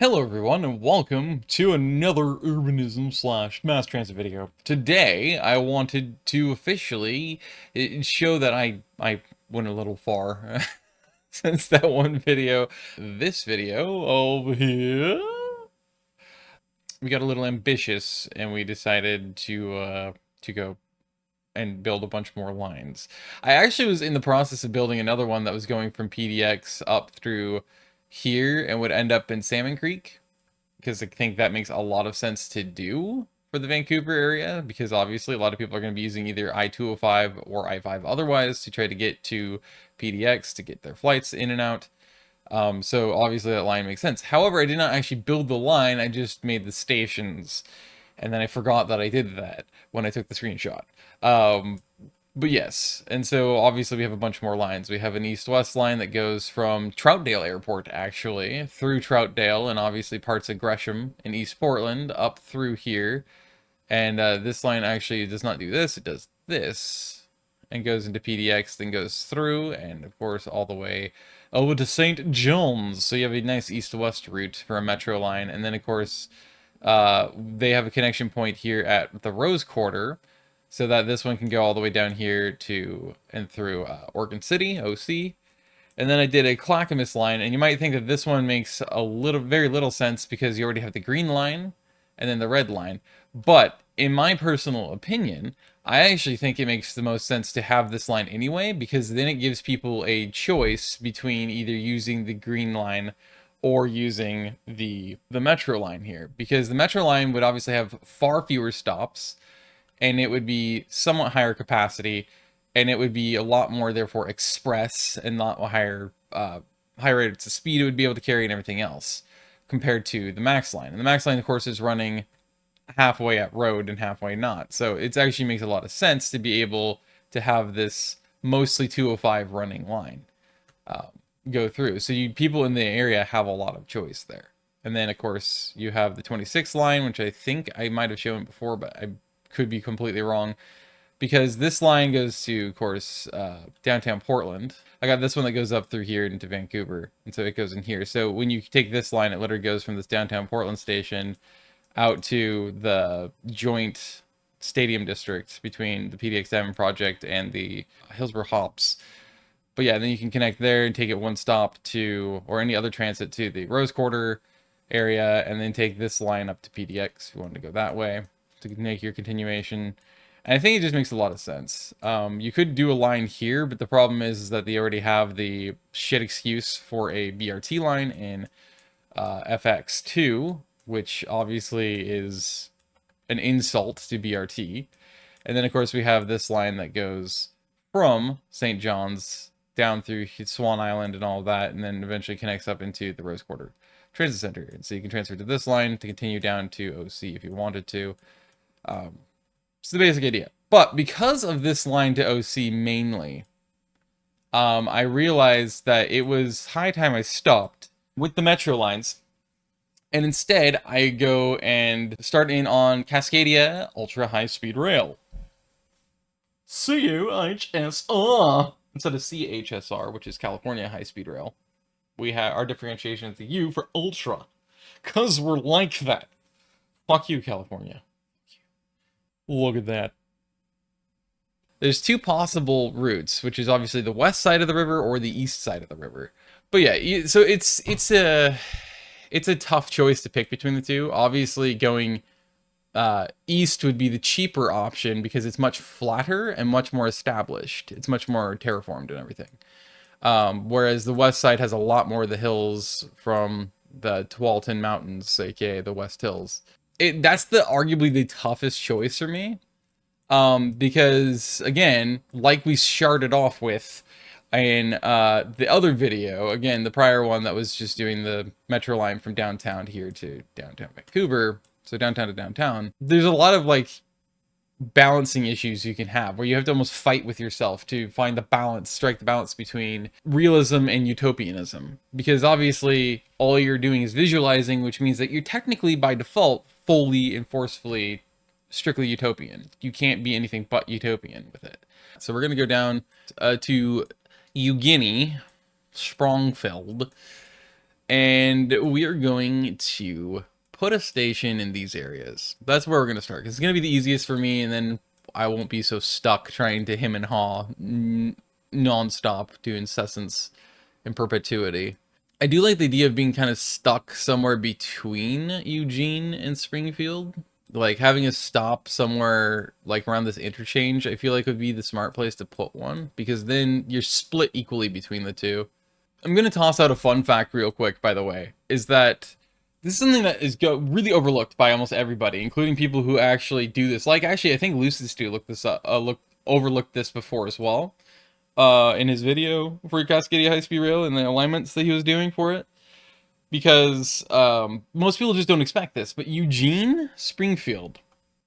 Hello everyone and welcome to another urbanism slash mass transit video. Today I wanted to officially show that I went a little far since that one video. This video over here, we got a little ambitious and we decided to go and build a bunch more lines. I actually was in the process of building another one that was going from PDX up through here and would end up in Salmon Creek, because I think that makes a lot of sense to do for the Vancouver area, because obviously a lot of people are going to be using either I-205 or I-5 otherwise to try to get to PDX to get their flights in and out. So obviously that line makes sense. However, I did not actually build the line, I just made the stations, and then I forgot that I did that when I took the screenshot. But yes, and so obviously we have a bunch more lines. We have an east-west line that goes from Troutdale Airport, actually, through Troutdale, and obviously parts of Gresham and East Portland, up through here. And this line actually does not do this, it does this, and goes into PDX, then goes through, and of course all the way over to St. John's. So you have a nice east-west route for a metro line, and then of course they have a connection point here at the Rose Quarter, so that this one can go all the way down here to and through Oregon City, OC. And then I did a Clackamas line, and you might think that this one makes very little sense because you already have the green line and then the red line. But in my personal opinion, I actually think it makes the most sense to have this line anyway, because then it gives people a choice between either using the green line or using the metro line here, because the metro line would obviously have far fewer stops, and it would be somewhat higher capacity, and it would be a lot more, therefore, express and not higher rates of speed it would be able to carry and everything else, compared to the Max line. And the Max line, of course, is running halfway at road and halfway not. So it actually makes a lot of sense to be able to have this mostly 205 running line go through. So people in the area have a lot of choice there. And then, of course, you have the 26 line, which I think I might have shown before, but I could be completely wrong, because this line goes to, of course, downtown Portland. I got this one that goes up through here into Vancouver, and so it goes in here. So when you take this line, it literally goes from this downtown Portland station out to the joint stadium district between the PDX-7 project and the Hillsborough Hops. But yeah, then you can connect there and take it one stop to, or any other transit, to the Rose Quarter area, and then take this line up to PDX if you wanted to go that way to make your continuation. And I think it just makes a lot of sense. You could do a line here, but the problem is that they already have the shit excuse for a BRT line in FX2, which obviously is an insult to BRT. And then, of course, we have this line that goes from St. John's down through Swan Island and all of that, and then eventually connects up into the Rose Quarter Transit Center. And so you can transfer to this line to continue down to OC if you wanted to. It's the basic idea. But because of this line to OC mainly, I realized that it was high time I stopped with the metro lines. And instead, I go and start in on Cascadia Ultra-High Speed Rail. CUHSR instead of CHSR, which is California High Speed Rail. We have our differentiation is the U for Ultra, because we're like that. Fuck you, California. Look at that. There's two possible routes, which is obviously the west side of the river or the east side of the river. But yeah, so it's a tough choice to pick between the two. Obviously, going east would be the cheaper option because it's much flatter and much more established. It's much more terraformed and everything. Whereas the west side has a lot more of the hills from the Tualatin Mountains, aka the West Hills. That's arguably the toughest choice for me. Because again, like we started off with in the other video, again, the prior one that was just doing the metro line from downtown here to downtown Vancouver, so downtown to downtown, there's a lot of like balancing issues you can have where you have to almost fight with yourself to find the balance, strike the balance between realism and utopianism, because obviously all you're doing is visualizing, which means that you're technically by default fully and forcefully strictly utopian. You can't be anything but utopian with it. So we're going to go down to Eugene, Sprongfeld, And we are going to put a station in these areas. That's where we're going to start, because it's going to be the easiest for me, and then I won't be so stuck trying to hem and haw non-stop to incessance in perpetuity. I do like the idea of being kind of stuck somewhere between Eugene and Springfield. Like having a stop somewhere like around this interchange, I feel like would be the smart place to put one, because then you're split equally between the two. I'm going to toss out a fun fact real quick, by the way, is that this is something that is really overlooked by almost everybody, including people who actually do this. Like, actually, I think Lucis looked this up, overlooked this before as well, in his video for Cascadia High Speed Rail and the alignments that he was doing for it. Because most people just don't expect this, but Eugene, Springfield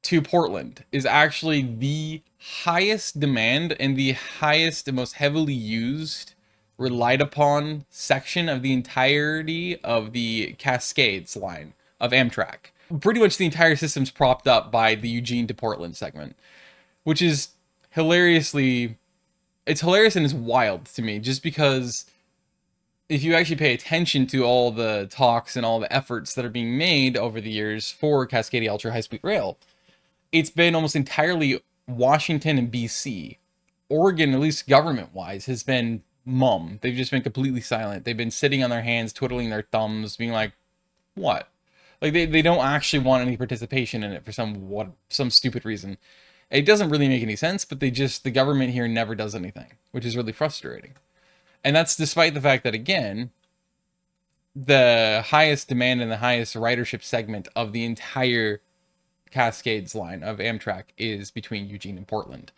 to Portland is actually the highest demand and the highest and most heavily used, relied upon section of the entirety of the Cascades line of Amtrak. Pretty much the entire system's propped up by the Eugene to Portland segment, which is hilariously, it's hilarious and it's wild to me, just because if you actually pay attention to all the talks and all the efforts that are being made over the years for Cascadia Ultra-High Speed Rail, it's been almost entirely Washington and BC. Oregon, at least government-wise, has been mum. They've just been completely silent. They've been sitting on their hands, twiddling their thumbs, being like, what? Like, they don't actually want any participation in it for some stupid reason. It doesn't really make any sense, but the government here never does anything, which is really frustrating. And that's despite the fact that, again, the highest demand and the highest ridership segment of the entire Cascades line of Amtrak is between Eugene and Portland.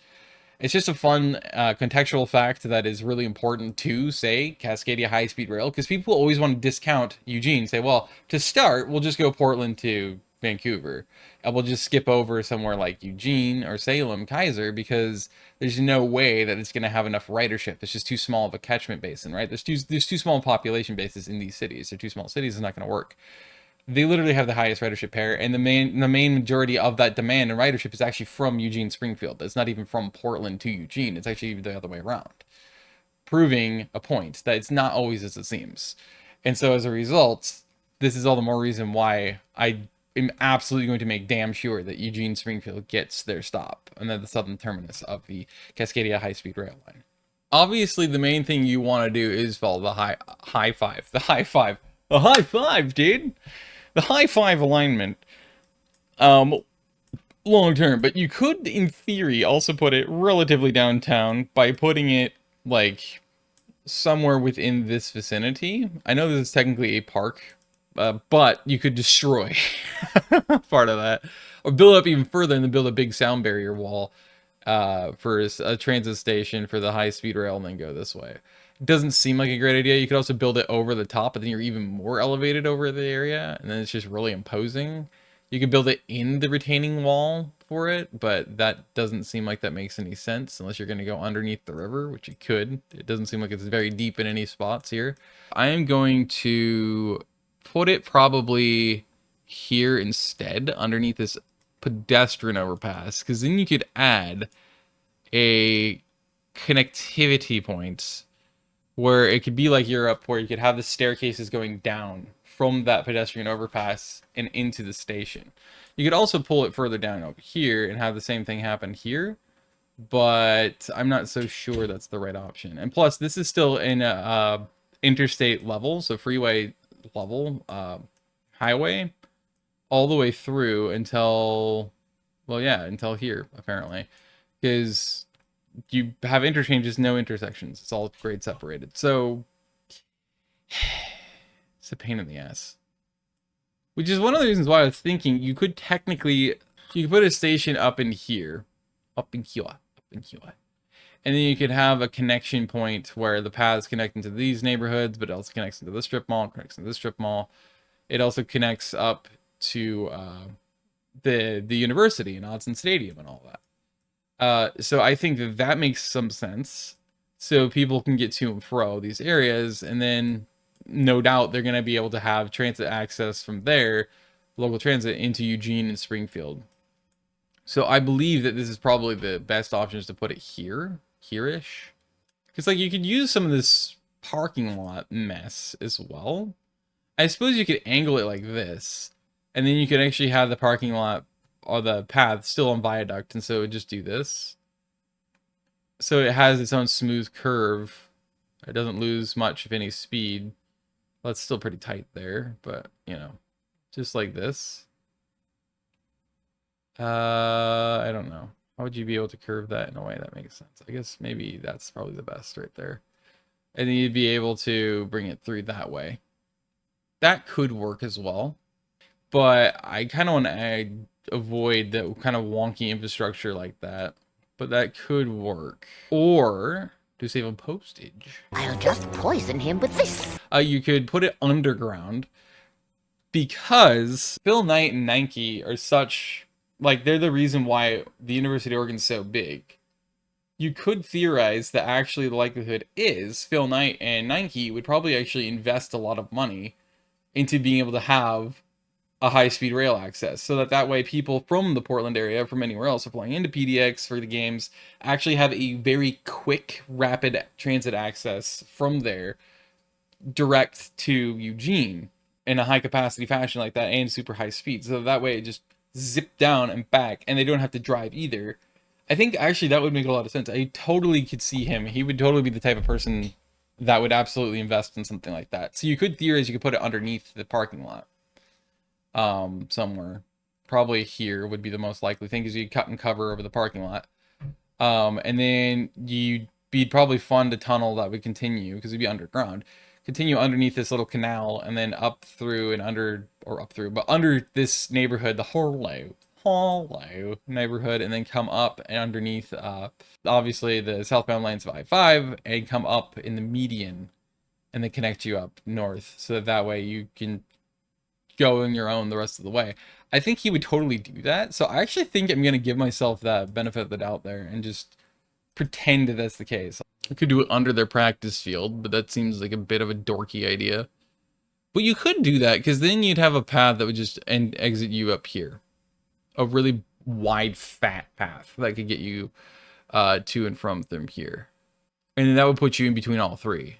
It's just a fun contextual fact that is really important to, say, Cascadia High Speed Rail, because people always want to discount Eugene, say, well, to start, we'll just go Portland to Vancouver, and we'll just skip over somewhere like Eugene or Salem, Keizer, because there's no way that it's going to have enough ridership. It's just too small of a catchment basin, right? There's too small population bases in these cities. They're too small cities. It's not going to work. They literally have the highest ridership pair, and the main majority of that demand and ridership is actually from Eugene Springfield. It's not even from Portland to Eugene. It's actually the other way around, proving a point that it's not always as it seems. And so as a result, this is all the more reason why I am absolutely going to make damn sure that Eugene Springfield gets their stop, and then the southern terminus of the Cascadia High Speed Rail line. Obviously, the main thing you want to do is follow the high five, dude. The high five alignment, long term, but you could, in theory, also put it relatively downtown by putting it, like, somewhere within this vicinity. I know this is technically a park, but you could destroy part of that, or build up even further and then build a big sound barrier wall for a transit station for the high-speed rail and then go this way. It doesn't seem like a great idea. You could also build it over the top, but then you're even more elevated over the area, and then it's just really imposing. You could build it in the retaining wall for it, but that doesn't seem like that makes any sense unless you're going to go underneath the river, which you could. It doesn't seem like it's very deep in any spots here. I am going to put it probably here instead, underneath this pedestrian overpass, because then you could add a connectivity point where it could be like Europe, where you could have the staircases going down from that pedestrian overpass and into the station. You could also pull it further down over here and have the same thing happen here, but I'm not so sure that's the right option. And plus, this is still in a interstate level, so freeway level, highway, all the way through until, well, yeah, until here, apparently, because you have interchanges, no intersections. It's all grade separated. So it's a pain in the ass. Which is one of the reasons why I was thinking you could technically, you could put a station up in here. And then you could have a connection point where the paths connect into these neighborhoods, but it also connects into this strip mall, connects into this strip mall. It also connects up to the university and Autzen Stadium and all that. So I think that makes some sense. So people can get to and fro these areas, and then no doubt they're going to be able to have transit access from there, local transit, into Eugene and Springfield. So I believe that this is probably the best option, is to put it here-ish. Because, like, you could use some of this parking lot mess as well. I suppose you could angle it like this, and then you could actually have the parking lot or the path still on viaduct, and so it would just do this. So it has its own smooth curve. It doesn't lose much, if any, speed. Well, it's still pretty tight there, but, you know, just like this. I don't know. How would you be able to curve that in a way that makes sense? I guess maybe that's probably the best right there. And then you'd be able to bring it through that way. That could work as well. But I kind of want to avoid that kind of wonky infrastructure like that. But that could work. Or, to save on postage, I'll just poison him with this. You could put it underground. Because Phil Knight and Nike are such, like, they're the reason why the University of Oregon is so big. You could theorize that actually the likelihood is Phil Knight and Nike would probably actually invest a lot of money into being able to have a high-speed rail access, so that way people from the Portland area, from anywhere else, flying into PDX for the games, actually have a very quick, rapid transit access from there direct to Eugene in a high capacity fashion like that, and super high speed, so that way it just zip down and back, and they don't have to drive either. I think actually that would make a lot of sense. I totally could see him. He would totally be the type of person that would absolutely invest in something like that. So you could theorize you could put it underneath the parking lot, somewhere. Probably here would be the most likely thing, because you cut and cover over the parking lot. And then you'd be probably fund a tunnel that would continue, because it'd be underground, continue underneath this little canal, and then up through and under, or up through, but under this neighborhood, the Horlow neighborhood, and then come up and underneath, obviously the southbound lanes of I-5, and come up in the median, and then connect you up north, so that way you can go on your own the rest of the way. I think he would totally do that, so I actually think I'm going to give myself that benefit of the doubt there, and just pretend that that's the case. I could do it under their practice field, but that seems like a bit of a dorky idea. But you could do that, because then you'd have a path that would just exit you up here. A really wide, fat path that could get you to and from here. And then that would put you in between all three.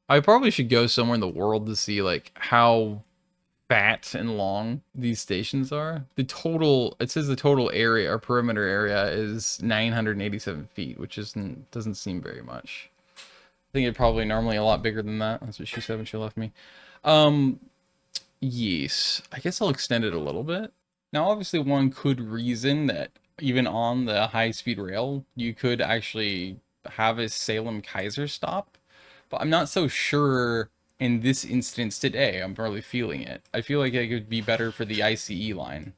I probably should go somewhere in the world to see, like, how fat and long these stations are. The total, it says the total area, or perimeter area, is 987 feet, which doesn't seem very much. I think it's probably normally a lot bigger than that. That's what she said when she left me. Yes, I guess I'll extend it a little bit. Now, obviously, one could reason that even on the high-speed rail, you could actually have a Salem Keizer stop, but I'm not so sure in this instance today. I'm really feeling it. I feel like it would be better for the ICE line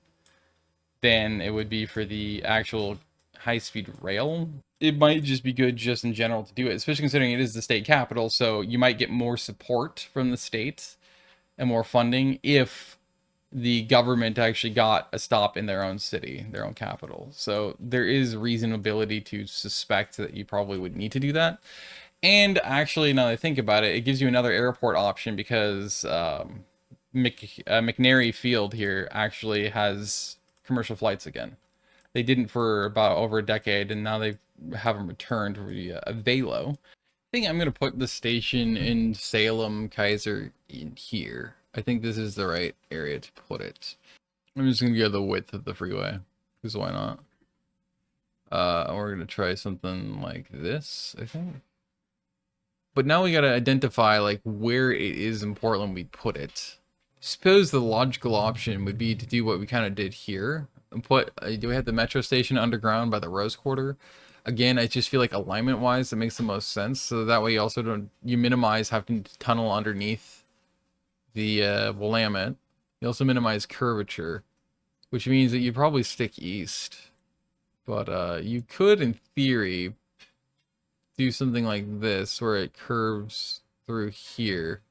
than it would be for the actual high-speed rail. It might just be good just in general to do it, especially considering it is the state capital, so you might get more support from the state and more funding if the government actually got a stop in their own city, their own capital. So there is reasonability to suspect that you probably would need to do that. And actually, now that I think about it, it gives you another airport option, because McNary Field here actually has commercial flights again. They didn't for about over a decade, and now they haven't returned via Velo. I think I'm going to put the station in Salem, Keizer in here. I think this is the right area to put it. I'm just going to go the width of the freeway, because why not? We're going to try something like this, I think. But now we got to identify, like, where it is in Portland we put it. Suppose the logical option would be to do what we kind of did here. And put, do we have the metro station underground by the Rose Quarter? Again, I just feel like alignment-wise, that makes the most sense. So that way you also don't, you minimize having to tunnel underneath the Willamette. You also minimize curvature, which means that you probably stick east. But you could, in theory, do something like this, where it curves through here.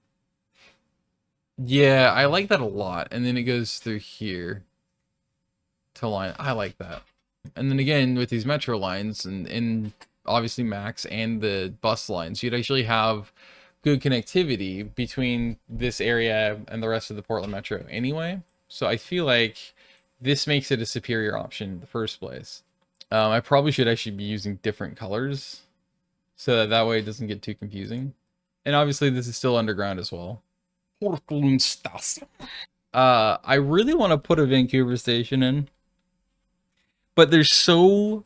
Yeah, I like that a lot. And then it goes through here to line. I like that. And then again, with these metro lines and obviously Max and the bus lines, you'd actually have good connectivity between this area and the rest of the Portland Metro anyway. So I feel like this makes it a superior option in the first place. I probably should actually be using different colors, so that way it doesn't get too confusing. And obviously this is still underground as well. Portland station. I really want to put a Vancouver station in, but they're so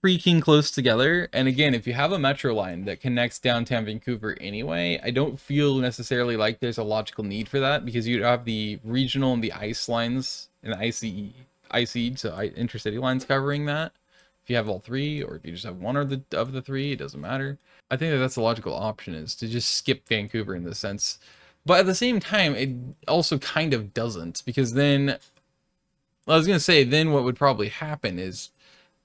freaking close together. And again, if you have a metro line that connects downtown Vancouver anyway, I don't feel necessarily like there's a logical need for that, because you have the regional and the ICE lines and the ICE, so intercity lines covering that. If you have all three, or if you just have one of the three, it doesn't matter. I think that that's the logical option, is to just skip Vancouver in this sense. But at the same time, it also kind of doesn't, because then, I was going to say, then what would probably happen is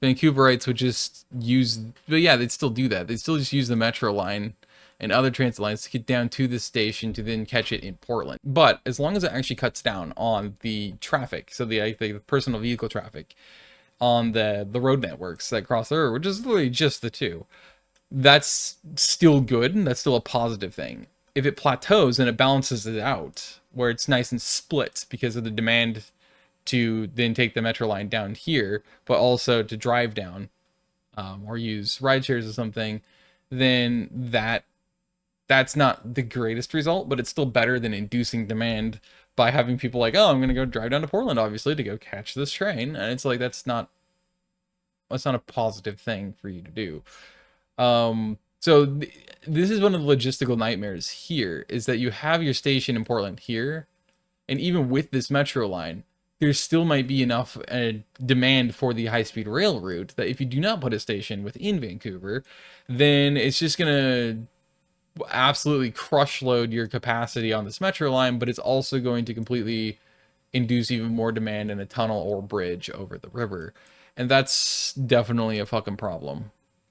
Vancouverites would just use, but yeah, they'd still do that. They'd still just use the metro line and other transit lines to get down to the station to then catch it in Portland. But as long as it actually cuts down on the traffic, so the personal vehicle traffic on the road networks that cross over, which is literally just the two, that's still good, and that's still a positive thing. If it plateaus and it balances it out, where it's nice and split because of the demand to then take the metro line down here, but also to drive down, or use ride shares or something, then that's not the greatest result, but it's still better than inducing demand by having people like, oh, I'm gonna go drive down to Portland, obviously, to go catch this train. And it's like, that's not a positive thing for you to do. So this is one of the logistical nightmares here, is that you have your station in Portland here, and even with this metro line, there still might be enough demand for the high-speed rail route that if you do not put a station within Vancouver, then it's just gonna absolutely crush load your capacity on this metro line, but it's also going to completely induce even more demand in a tunnel or bridge over the river. And that's definitely a fucking problem.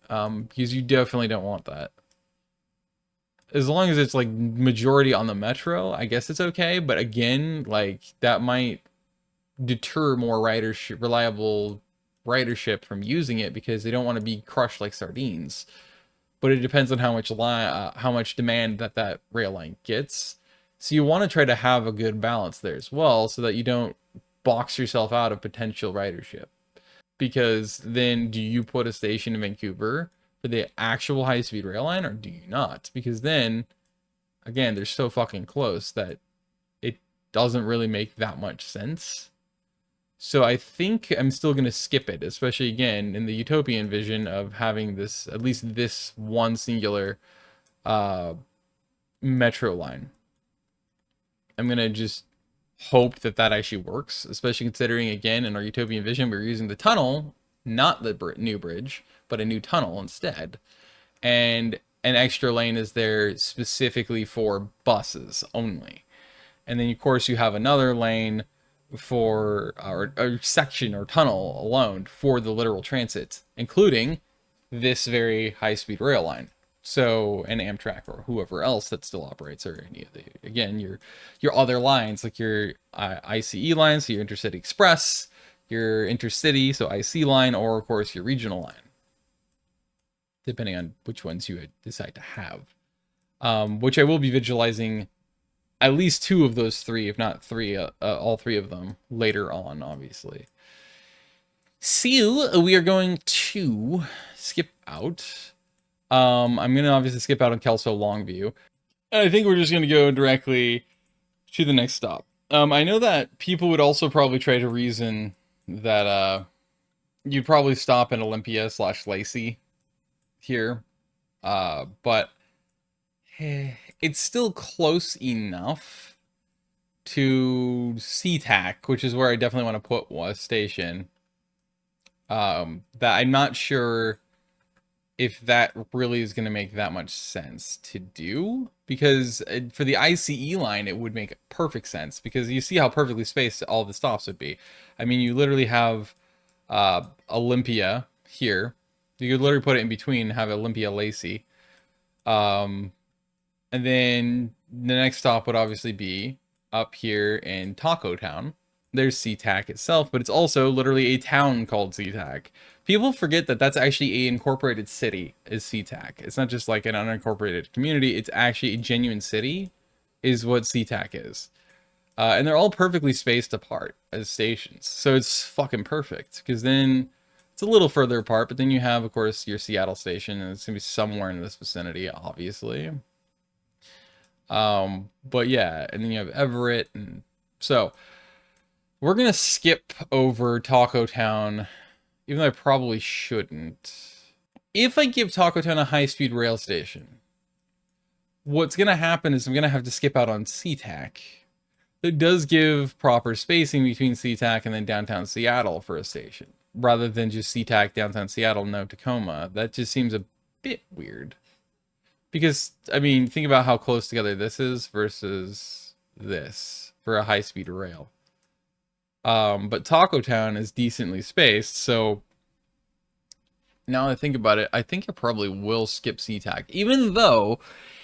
Because you definitely don't want that. As long as it's like majority on the metro, I guess it's okay. But again, like, that might deter more ridership, reliable ridership from using it, because they don't want to be crushed like sardines. But it depends on how much demand that rail line gets. So you want to try to have a good balance there as well, so that you don't box yourself out of potential ridership. Because then, do you put a station in Vancouver for the actual high-speed rail line, or do you not? Because then, again, they're so fucking close that it doesn't really make that much sense. So I think I'm still going to skip it, especially, again, in the utopian vision of having this, at least this one singular metro line. I'm going to just hope that actually works, especially considering, again, in our utopian vision, we were using the tunnel, not the new bridge, but a new tunnel instead. And an extra lane is there specifically for buses only. And then, of course, you have another lane for a section or tunnel alone for the literal transit, including this very high-speed rail line. So, an Amtrak or whoever else that still operates, or any of the, again, your other lines, like your ICE lines, so your Intercity Express, your Intercity, so IC line, or of course your regional line, depending on which ones you decide to have. Which I will be visualizing at least two of those three, if not three, all three of them later on, obviously. So we are going to skip out. I'm going to obviously skip out on Kelso Longview. I think we're just going to go directly to the next stop. I know that people would also probably try to reason that you'd probably stop in Olympia / Lacey here. But it's still close enough to SeaTac, which is where I definitely want to put a station. That I'm not sure if that really is going to make that much sense to do, because for the ICE line, it would make perfect sense, because you see how perfectly spaced all the stops would be. I mean, you literally have Olympia here. You could literally put it in between and have Olympia Lacey. And then the next stop would obviously be up here in Taco Town. There's SeaTac itself, but it's also literally a town called SeaTac. People forget that that's actually an incorporated city, is SeaTac. It's not just like an unincorporated community. It's actually a genuine city, is what SeaTac is. And they're all perfectly spaced apart as stations. So it's fucking perfect, because then it's a little further apart, but then you have, of course, your Seattle station, and it's going to be somewhere in this vicinity, obviously. But yeah, and then you have Everett, and so we're gonna skip over Taco Town, even though I probably shouldn't. If I give Taco Town a high-speed rail station, what's gonna happen is I'm gonna have to skip out on SeaTac. It does give proper spacing between SeaTac and then downtown Seattle for a station, rather than just SeaTac downtown Seattle, no Tacoma. That just seems a bit weird. Because, I mean, think about how close together this is versus this for a high-speed rail. But Taco Town is decently spaced, so now that I think about it, I think I probably will skip SeaTac, even though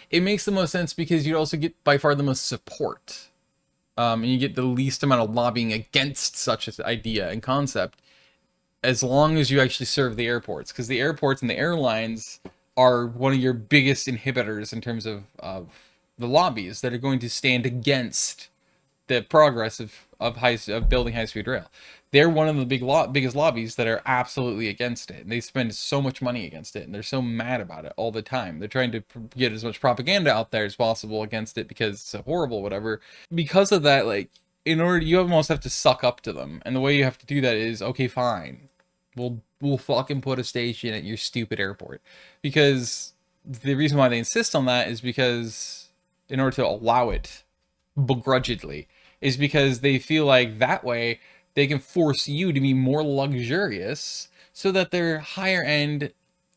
it makes the most sense because you'd also get by far the most support. And you get the least amount of lobbying against such an idea and concept, as long as you actually serve the airports, because the airports and the airlines are one of your biggest inhibitors in terms of the lobbies that are going to stand against the progress of building high-speed rail. They're one of the biggest lobbies that are absolutely against it. And they spend so much money against it, and they're so mad about it all the time. They're trying to get as much propaganda out there as possible against it because it's so horrible, whatever. Because of that, like, in order, you almost have to suck up to them. And the way you have to do that is, okay, fine, we'll fucking put a station at your stupid airport. Because the reason why they insist on that is because in order to allow it begrudgingly is because they feel like that way they can force you to be more luxurious so that their higher end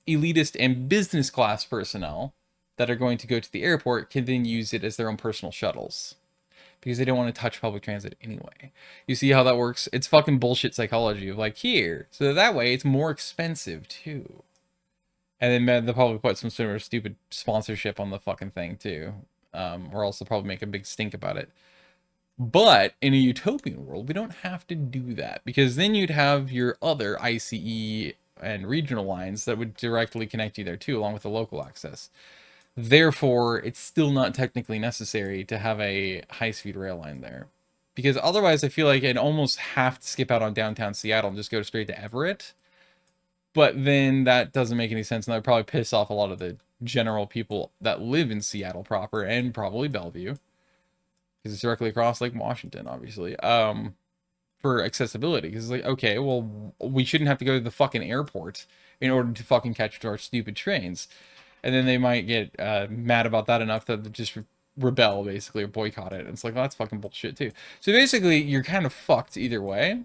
elitist and business class personnel that are going to go to the airport can then use it as their own personal shuttles because they don't want to touch public transit anyway. You see how that works? It's fucking bullshit psychology of like, here, so that way it's more expensive too. And then they'll probably put some sort of stupid sponsorship on the fucking thing too. Or else they'll probably make a big stink about it. But in a utopian world, we don't have to do that because then you'd have your other ICE and regional lines that would directly connect you there too, along with the local access. Therefore, it's still not technically necessary to have a high-speed rail line there. Because otherwise, I feel like I'd almost have to skip out on downtown Seattle and just go straight to Everett. But then that doesn't make any sense, and that would probably piss off a lot of the general people that live in Seattle proper and probably Bellevue, because it's directly across Lake Washington, obviously, for accessibility. Because it's like, okay, well, we shouldn't have to go to the fucking airport in order to fucking catch our stupid trains. And then they might get mad about that enough that they just rebel, basically, or boycott it. And it's like, well, that's fucking bullshit, too. So basically, you're kind of fucked either way.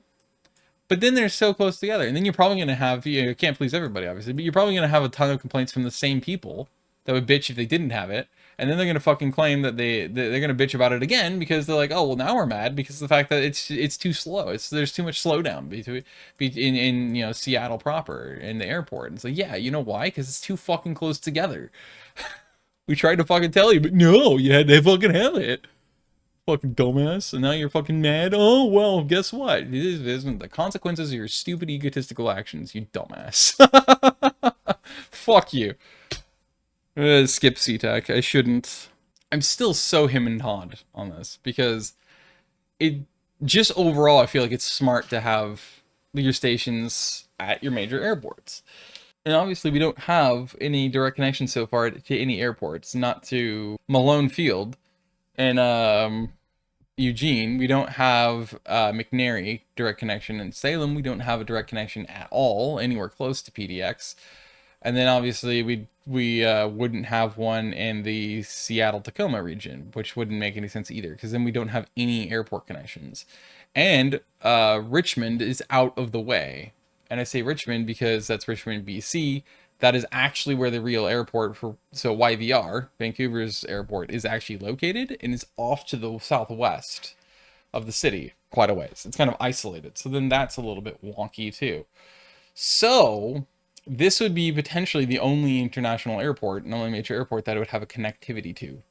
But then they're so close together. And then you're probably going to have, you can't please everybody, obviously, but you're probably going to have a ton of complaints from the same people that would bitch if they didn't have it. And then they're going to fucking claim that they're going to bitch about it again because they're like, oh, well, now we're mad because of the fact that it's too slow. There's too much slowdown in you know, Seattle proper in the airport. And it's like, yeah, you know why? Because it's too fucking close together. We tried to fucking tell you, but no, you had to fucking have it. Fucking dumbass, and now you're fucking mad. Oh, well, guess what? It is the consequences of your stupid egotistical actions, you dumbass. Fuck you. Skip SeaTac. I shouldn't. I'm still so him and hawed on this because it just overall, I feel like it's smart to have your stations at your major airports. And obviously, we don't have any direct connection so far to any airports, not to Malone Field. And Eugene, we don't have McNary direct connection. In Salem, we don't have a direct connection at all anywhere close to PDX. And then obviously we wouldn't have one in the Seattle-Tacoma region, which wouldn't make any sense either, because then we don't have any airport connections. And Richmond is out of the way. And I say Richmond because that's Richmond, BC. That is actually where the real airport for, so YVR, Vancouver's airport, is actually located, and is off to the southwest of the city quite a ways. It's kind of isolated. So then that's a little bit wonky too. So this would be potentially the only international airport and only major airport that it would have a connectivity to.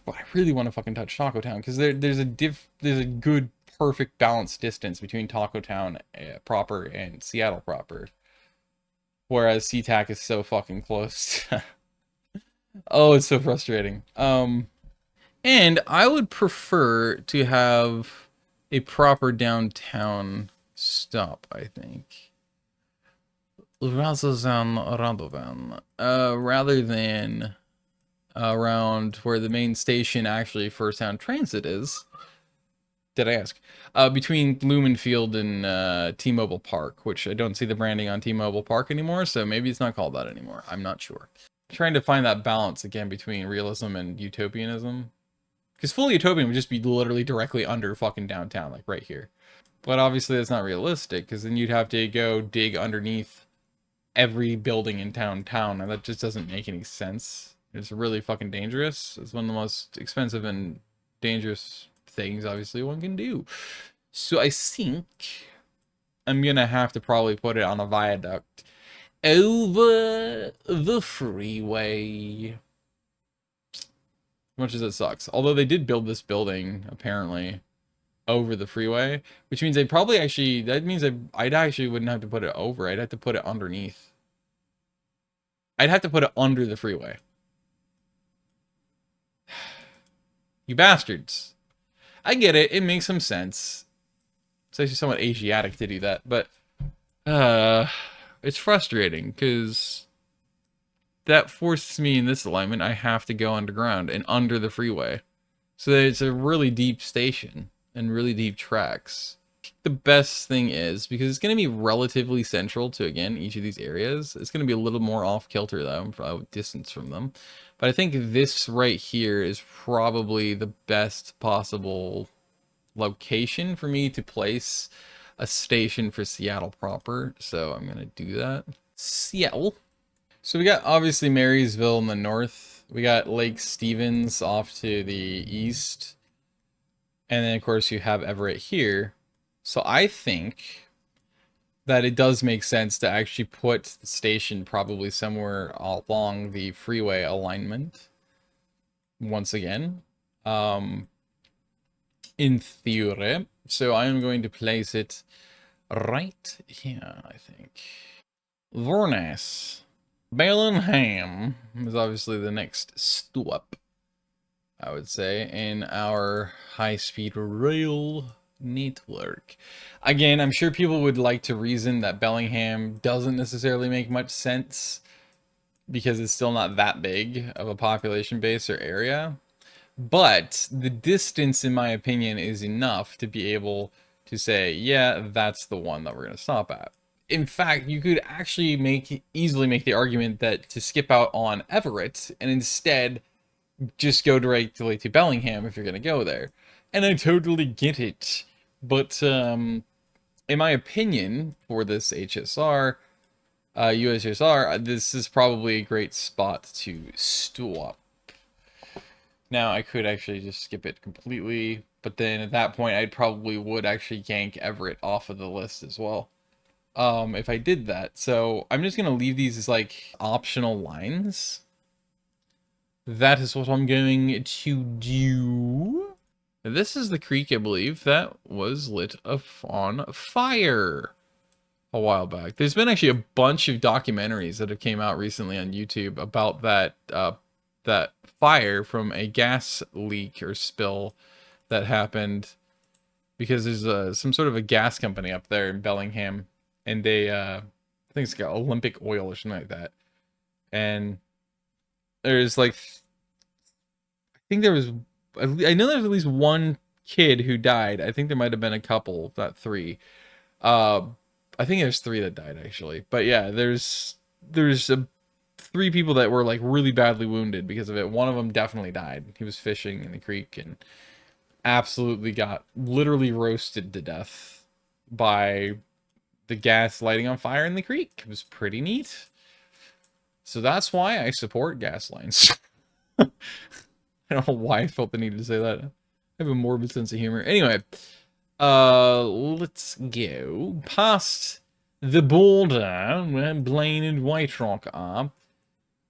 But I really want to fucking touch Taco Town because there's a good, perfect balanced distance between Taco Town proper and Seattle proper. Whereas SeaTac is so fucking close. Oh, it's so frustrating. And I would prefer to have a proper downtown stop, I think. Rather than around where the main station actually for Sound Transit is. Did I ask? Between Lumen Field and T-Mobile Park, which I don't see the branding on T-Mobile Park anymore, so maybe it's not called that anymore. I'm not sure. Trying to find that balance again between realism and utopianism. Because full utopian would just be literally directly under fucking downtown, like right here. But obviously that's not realistic, because then you'd have to go dig underneath every building in town, and that just doesn't make any sense. It's really fucking dangerous. It's one of the most expensive and dangerous things, obviously, one can do. So I think I'm gonna have to probably put it on a viaduct over the freeway. As much as it sucks. Although they did build this building, apparently, over the freeway, which means they probably actually, that means I'd actually wouldn't have to put it over. I'd have to put it underneath. I'd have to put it under the freeway. You bastards. I get it. It makes some sense. It's actually somewhat Asiatic to do that, but it's frustrating because that forces me in this alignment. I have to go underground and under the freeway. So it's a really deep station and really deep tracks. The best thing is, because it's going to be relatively central to, again, each of these areas, it's going to be a little more off kilter though, distance from them. But I think this right here is probably the best possible location for me to place a station for Seattle proper. So I'm going to do that. Seattle. So we got obviously Marysville in the north. We got Lake Stevens off to the east. And then of course you have Everett here. So I think that it does make sense to actually put the station probably somewhere along the freeway alignment. Once again, in theory. So I am going to place it right here, I think. Very nice. Bellingham is obviously the next stop, I would say, in our high-speed rail network. Again, I'm sure people would like to reason that Bellingham doesn't necessarily make much sense because it's still not that big of a population base or area. But the distance, in my opinion, is enough to be able to say, yeah, that's the one that we're going to stop at. In fact, you could actually easily make the argument that to skip out on Everett and instead just go directly to Bellingham if you're going to go there. And I totally get it. But in my opinion, for this HSR, USSR, this is probably a great spot to stop. Now, I could actually just skip it completely, but then at that point, I probably would actually yank Everett off of the list as well. If I did that. So I'm just going to leave these as like optional lines. That is what I'm going to do. This is the creek, I believe, that was lit on fire a while back. There's been actually a bunch of documentaries that have came out recently on YouTube about that that fire from a gas leak or spill that happened because there's some sort of a gas company up there in Bellingham, and they I think it's got Olympic Oil or something like that, and there's like I know there's at least one kid who died. I think there might have been a couple, if not three. I think there's three that died actually, but yeah, there's three people that were like really badly wounded because of it. One of them definitely died. He was fishing in the creek and absolutely got literally roasted to death by the gas lighting on fire in the creek. It was pretty neat. So that's why I support gas lines. I don't know why I felt the need to say that. I have a morbid sense of humor. Anyway, let's go past the border where Blaine and White Rock are.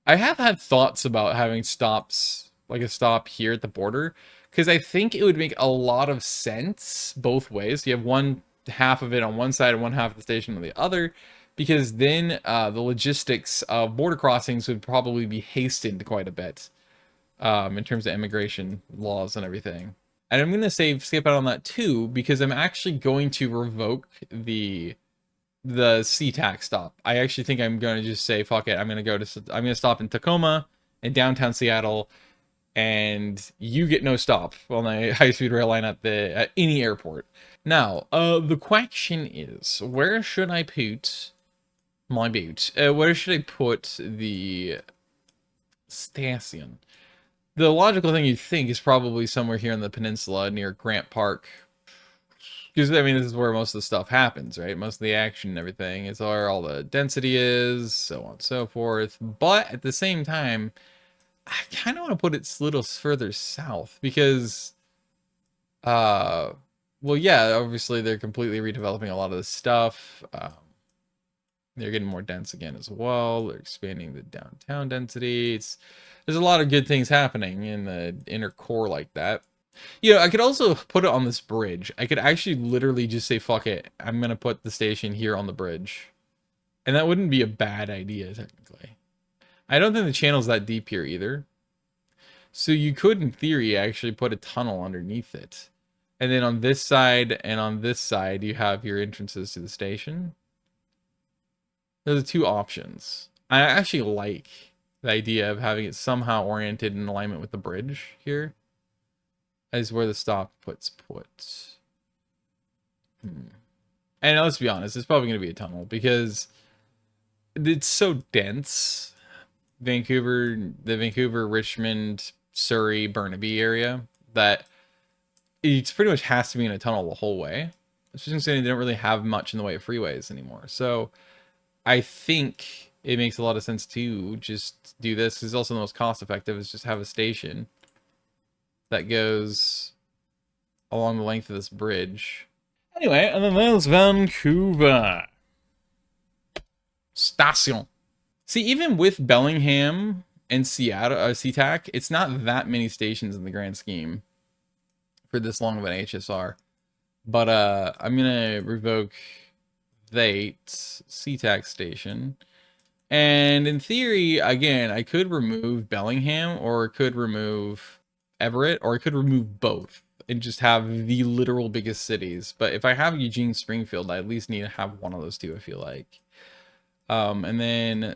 I have had thoughts about having stops, like a stop here at the border, because I think it would make a lot of sense both ways. You have one half of it on one side and one half of the station on the other, because then the logistics of border crossings would probably be hastened quite a bit in terms of immigration laws and everything. And I'm going to skip out on that too, because I'm actually going to revoke the SeaTac stop. I actually think I'm going to just say, fuck it. I'm going to stop in Tacoma in downtown Seattle, and you get no stop on the high-speed rail line at any airport. Now, the question is, where should I put my boot? Where should I put the station? The logical thing you'd think is probably somewhere here in the peninsula near Grant Park. Because, I mean, this is where most of the stuff happens, right? Most of the action and everything. It's where all the density is, so on and so forth. But at the same time, I kind of want to put it a little further south because, well, yeah, obviously they're completely redeveloping a lot of this stuff. They're getting more dense again as well. They're expanding the downtown density. There's a lot of good things happening in the inner core like that. You know, I could also put it on this bridge. I could actually literally just say, fuck it, I'm going to put the station here on the bridge. And that wouldn't be a bad idea, technically. I don't think the channel's that deep here either. So you could, in theory, actually put a tunnel underneath it. And then on this side and on this side, you have your entrances to the station. Those are two options. I actually like the idea of having it somehow oriented in alignment with the bridge here. Is where the stop puts. And let's be honest, it's probably going to be a tunnel because it's so dense. The Vancouver, Richmond, Surrey, Burnaby area, that it pretty much has to be in a tunnel the whole way. It's just saying they don't really have much in the way of freeways anymore. So I think it makes a lot of sense to just do this. Because it's also the most cost effective is just have a station that goes along the length of this bridge. Anyway, and then there's Vancouver Station. See, even with Bellingham and Seattle, SeaTac, it's not that many stations in the grand scheme for this long of an HSR. But I'm gonna revoke SeaTac station. And in theory, again, I could remove Bellingham, or I could remove Everett, or I could remove both and just have the literal biggest cities. But if I have Eugene, Springfield, I at least need to have one of those two, I feel like. And then,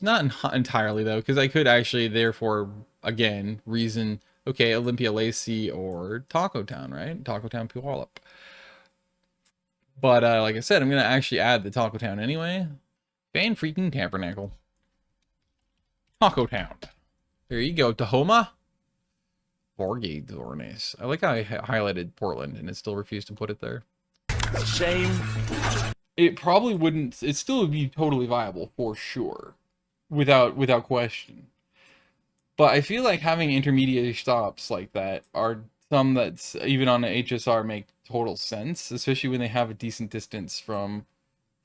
not entirely though, because I could actually, therefore, again, reason, okay, Olympia Lacey or Taco Town, right? Taco Town, Puyallup. But like I said, I'm going to actually add the Taco Town anyway. Van freaking Tabernacle. Taco Town. There you go, Tahoma. Borgedornis. I like how I highlighted Portland and it still refused to put it there. Shame. It probably wouldn't, it still would be totally viable for sure. Without question. But I feel like having intermediary stops like that are some that's even on an HSR make total sense, especially when they have a decent distance from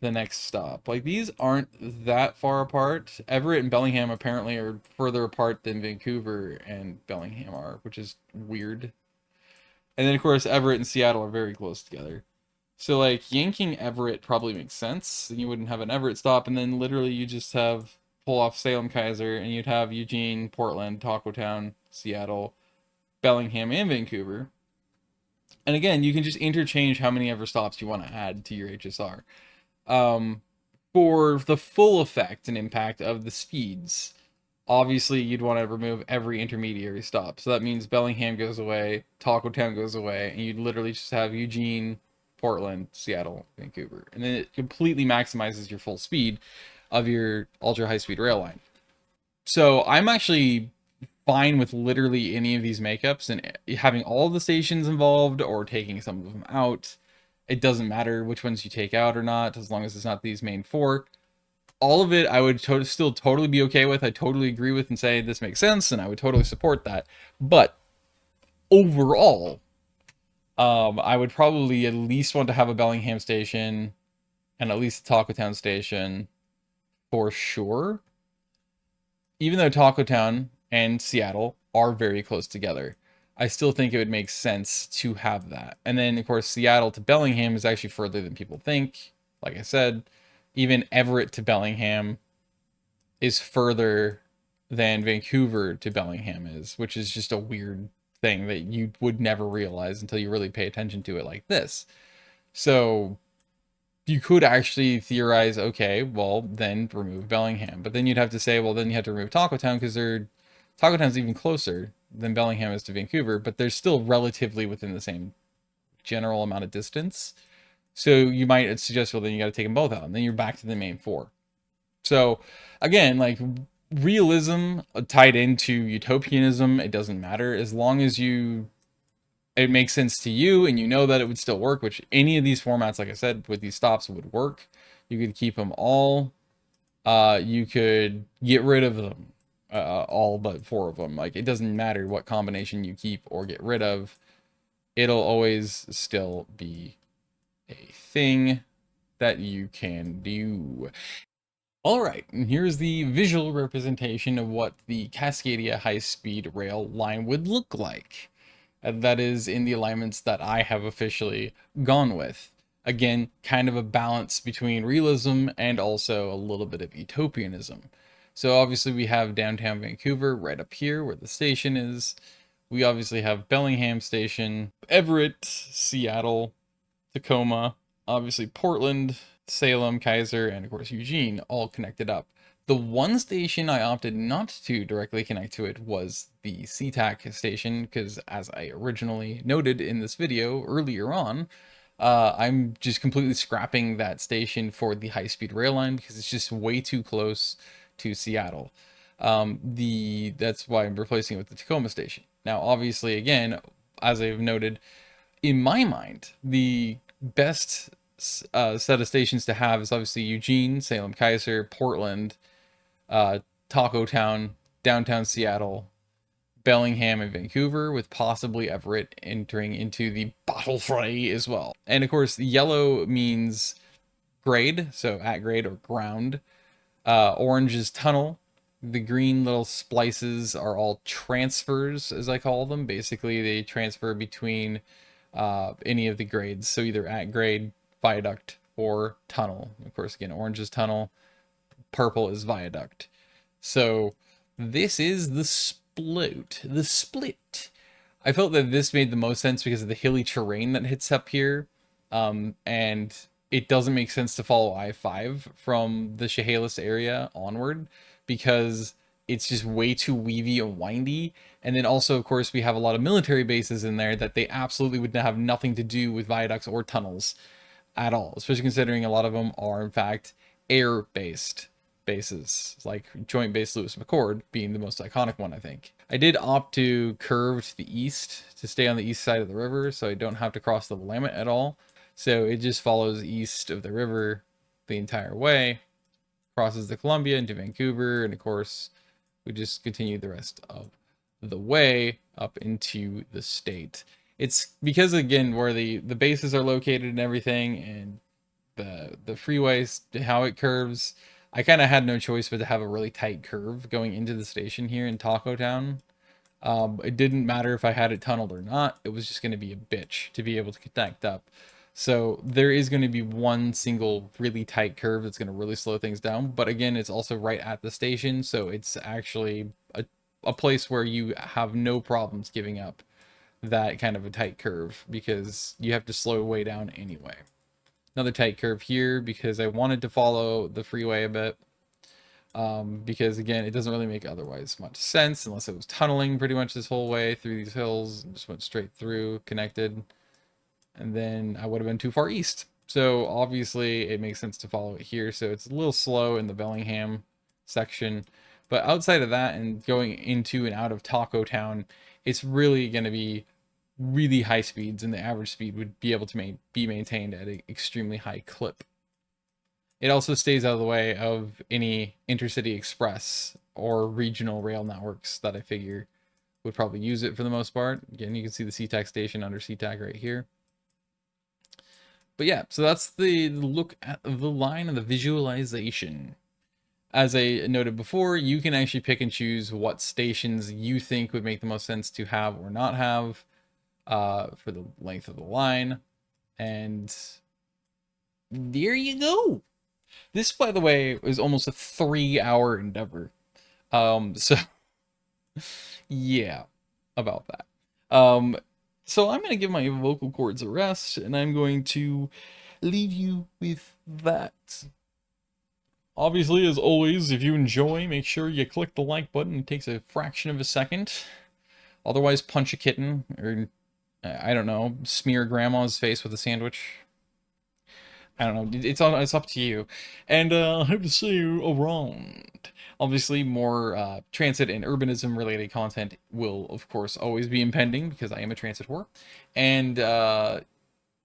the next stop. Like, these aren't that far apart. Everett and Bellingham apparently are further apart than Vancouver and Bellingham are, which is weird. And then, of course, Everett and Seattle are very close together. So, like, yanking Everett probably makes sense. You wouldn't have an Everett stop, and then literally you just pull off Salem, Keizer, and you'd have Eugene, Portland, Taco Town, Seattle, Bellingham, and Vancouver. And again, you can just interchange how many ever stops you want to add to your HSR. For the full effect and impact of the speeds, obviously you'd want to remove every intermediary stop. So that means Bellingham goes away, Taco Town goes away, and you'd literally just have Eugene, Portland, Seattle, Vancouver. And then it completely maximizes your full speed of your ultra-high speed rail line. So I'm actually fine with literally any of these makeups and having all the stations involved or taking some of them out. It doesn't matter which ones you take out or not, as long as it's not these main four. All of it I would still totally be okay with. I totally agree with and say this makes sense, and I would totally support that. But overall, I would probably at least want to have a Bellingham station and at least a Taco Town station for sure. Even though Taco Town and Seattle are very close together, I still think it would make sense to have that. And then, of course, Seattle to Bellingham is actually further than people think. Like I said, even Everett to Bellingham is further than Vancouver to Bellingham is, which is just a weird thing that you would never realize until you really pay attention to it like this. So you could actually theorize, okay, well, then remove Bellingham. But then you'd have to say, well, then you have to remove Taco Town because Taco Town's even closer than Bellingham is to Vancouver, but they're still relatively within the same general amount of distance. So you might suggest, well, then you got to take them both out, and then you're back to the main four. So again, like realism tied into utopianism, it doesn't matter as long as it makes sense to you and you know that it would still work, which any of these formats, like I said, with these stops would work. You could keep them all. You could get rid of them, all but 4 of them. Like, it doesn't matter what combination you keep or get rid of. It'll always still be a thing that you can do. All right, and here's the visual representation of what the Cascadia High Speed Rail line would look like. That is in the alignments that I have officially gone with. Again, kind of a balance between realism and also a little bit of utopianism. So obviously we have downtown Vancouver right up here where the station is. We obviously have Bellingham Station, Everett, Seattle, Tacoma, obviously Portland, Salem, Keizer, and of course Eugene, all connected up. The one station I opted not to directly connect to it was the SeaTac station, because as I originally noted in this video earlier on, I'm just completely scrapping that station for the high-speed rail line because it's just way too close to Seattle. That's why I'm replacing it with the Tacoma station. Now, obviously, again, as I've noted, in my mind, the best set of stations to have is obviously Eugene, Salem, Keizer, Portland, Taco Town, downtown Seattle, Bellingham, and Vancouver, with possibly Everett entering into the battle fray as well. And of course, the yellow means grade, so at grade or ground. Orange is tunnel. The green little splices are all transfers, as I call them. Basically, they transfer between any of the grades. So either at grade, viaduct, or tunnel. Of course, again, orange is tunnel, purple is viaduct. So this is the split. I felt that this made the most sense because of the hilly terrain that hits up here. And it doesn't make sense to follow I-5 from the Chehalis area onward because it's just way too weavy and windy. And then also, of course, we have a lot of military bases in there that they absolutely would have nothing to do with viaducts or tunnels at all, especially considering a lot of them are, in fact, air-based bases, like Joint Base Lewis McChord being the most iconic one, I think. I did opt to curve to the east to stay on the east side of the river, so I don't have to cross the Willamette at all. So it just follows east of the river the entire way, crosses the Columbia into Vancouver, and of course, we just continue the rest of the way up into the state. It's because, again, where the bases are located and everything, and the freeways, how it curves, I kind of had no choice but to have a really tight curve going into the station here in Taco Town. It didn't matter if I had it tunneled or not. It was just going to be a bitch to be able to connect up. So there is going to be one single really tight curve that's going to really slow things down. But again, it's also right at the station. So it's actually a place where you have no problems giving up that kind of a tight curve because you have to slow way down anyway. Another tight curve here because I wanted to follow the freeway a bit. Because again, it doesn't really make otherwise much sense unless it was tunneling pretty much this whole way through these hills and just went straight through, connected. And then I would have been too far east. So obviously it makes sense to follow it here. So it's a little slow in the Bellingham section. But outside of that and going into and out of Taco Town, it's really going to be really high speeds, and the average speed would be able to be maintained at an extremely high clip. It also stays out of the way of any intercity express or regional rail networks that I figure would probably use it for the most part. Again, you can see the SeaTac station under SeaTac right here. But yeah, so that's the look at the line and the visualization. As I noted before, you can actually pick and choose what stations you think would make the most sense to have or not have for the length of the line. And there you go. This, by the way, is almost a 3-hour endeavor. So yeah, about that. So I'm going to give my vocal cords a rest, and I'm going to leave you with that. Obviously, as always, if you enjoy, make sure you click the like button. It takes a fraction of a second. Otherwise, punch a kitten, or, I don't know, smear grandma's face with a sandwich. I don't know, it's up to you. And I hope to see you around. Obviously, more transit and urbanism related content will, of course, always be impending, because I am a transit whore. And,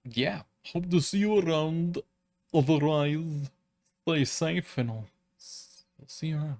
yeah, hope to see you around. Otherwise, stay safe, and I'll see you around.